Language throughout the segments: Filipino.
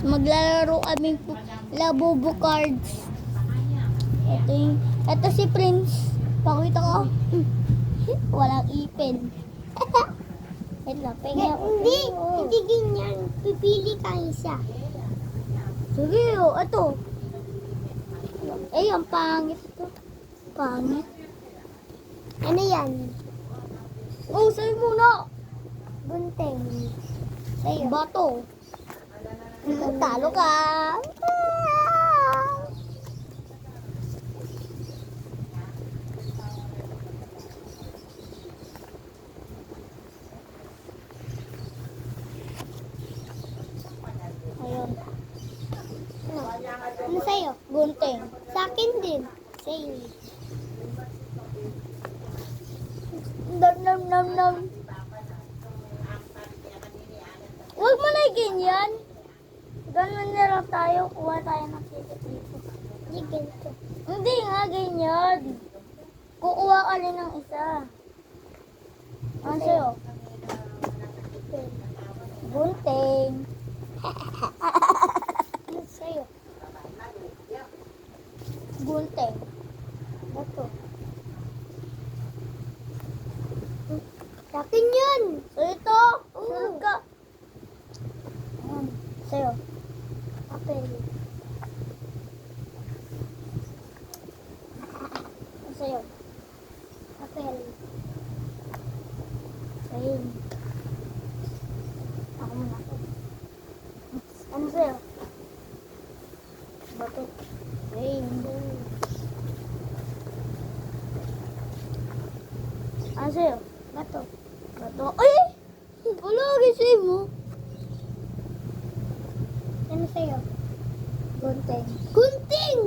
maglalaro kami po Labubu cards. Ito si Prince. Pakita ko. Walang ipin. Ito, pengen ako. Hindi ganyan. Pipili ka isa. Sige, ito. Ang pangit ito. Pangit. Ano yan? Sa'yo muna. Gunting. Sa'yo. Bato. Talo ka. Ayun. Ano sa'yo? Gunting. Sa akin din. Sa'yo. Nom. Huwag mo na ganyan. Ganun na lang tayo. Kuha tayo ng ticket dito. Hindi ganito. Hindi nga, ganyan. Kukuha ka rin ng isa. Ano sa'yo? Gunting. Ano sa'yo? Gunting. Bato. Sa akin yun. So ito, sunod ka. Ayan, sa'yo. Apel. Ano sa'yo? Apel. Sa'yo. Ako muna. Ano sa'yo? Bato. Sa'yo. Ano sa'yo? Bato. Bato. Ay! Wala ka sa'yo mo. Ano sa'yo? Gunting. Gunting!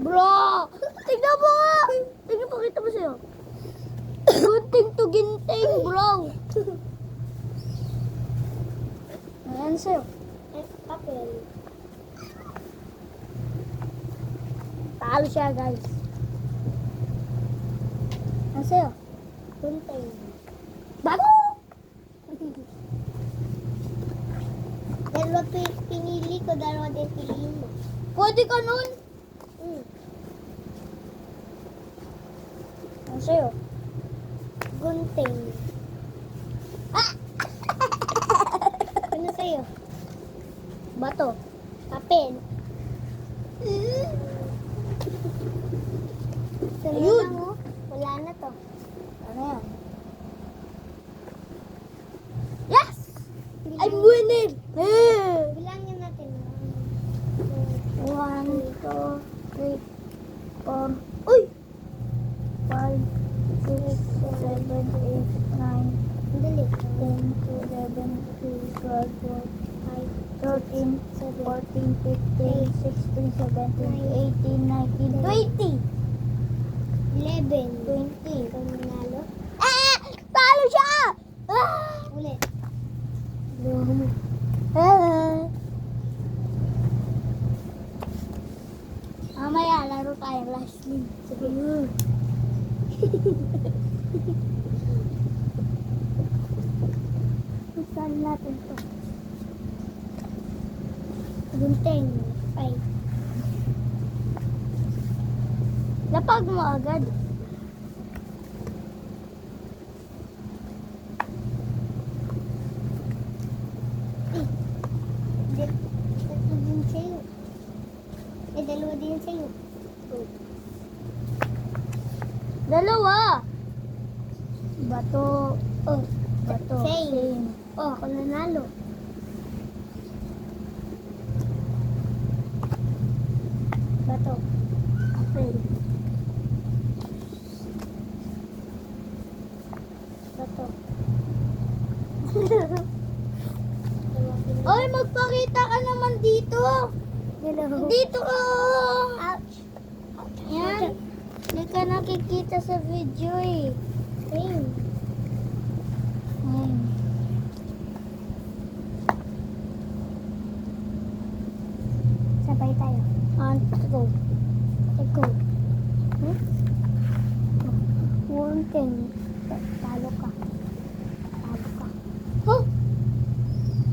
Bro! Tignan mo nga! Tignan, pakita mo sa'yo. Gunting to ginting, bro! Ayan sa'yo. Apel. Talo siya, guys. Ayan sa'yo. Gunting. Bago! Dalawa pinili ko, dalawa din piliin mo. Pwede ka nun? Ayan sa'yo. Gunting. Ano sa'yo? Bato. Apel. Ayun. Lang, oh. Wala na to. Ano yan? Yes! I'm winning! Bilangin natin. 1, 2, 3, 4. Uy! 5, 6, 7, 8, 9, Dali. 10, 11, 12, 13, 14, 15, 16, 17, 18, 19, 20! 11. 20. Ikaw nanalo. Talo siya! Ulit. Mamaya, laro tayo last game. Sige. Saan natin to? Gunting. 5. Lapag mo agad. Tatlo din sa'yo. Dalawa din sa'yo. Dalawa. Bato. Bato. Same. Ako nanalo. Bato. Apel. Bato. Oy, magpakita ka naman dito. Dito ka. Ouch. Yan. Hindi ka nakikita sa video eh. Same. Ayan. Sabay tayo. Go. Go. Gunting. Talo ka. Talo ka. Huh?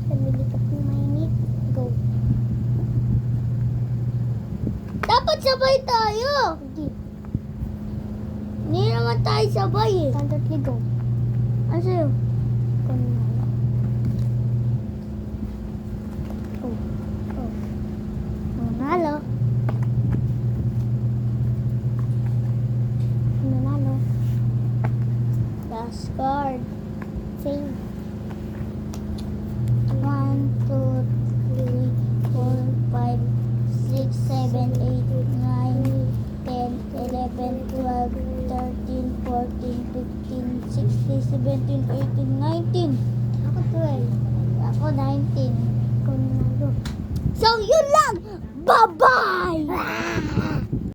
Sabili ka pumainit. Go. Dapat sabay tayo. Hindi. Hindi naman tayo sabay eh. Standard ligo. Ano sa'yo? Kung ano. Oh. Oh. Manalo. Nanalo. Last card. Same. 1, 2, 3, 4, 5, 6, 7, 8, 9, 10, 11, 12, 13, 14, 15, 16, 17, 18, 19. Ako 12. Ako 19. Kung nanalo. So, yun lang! Bye-bye!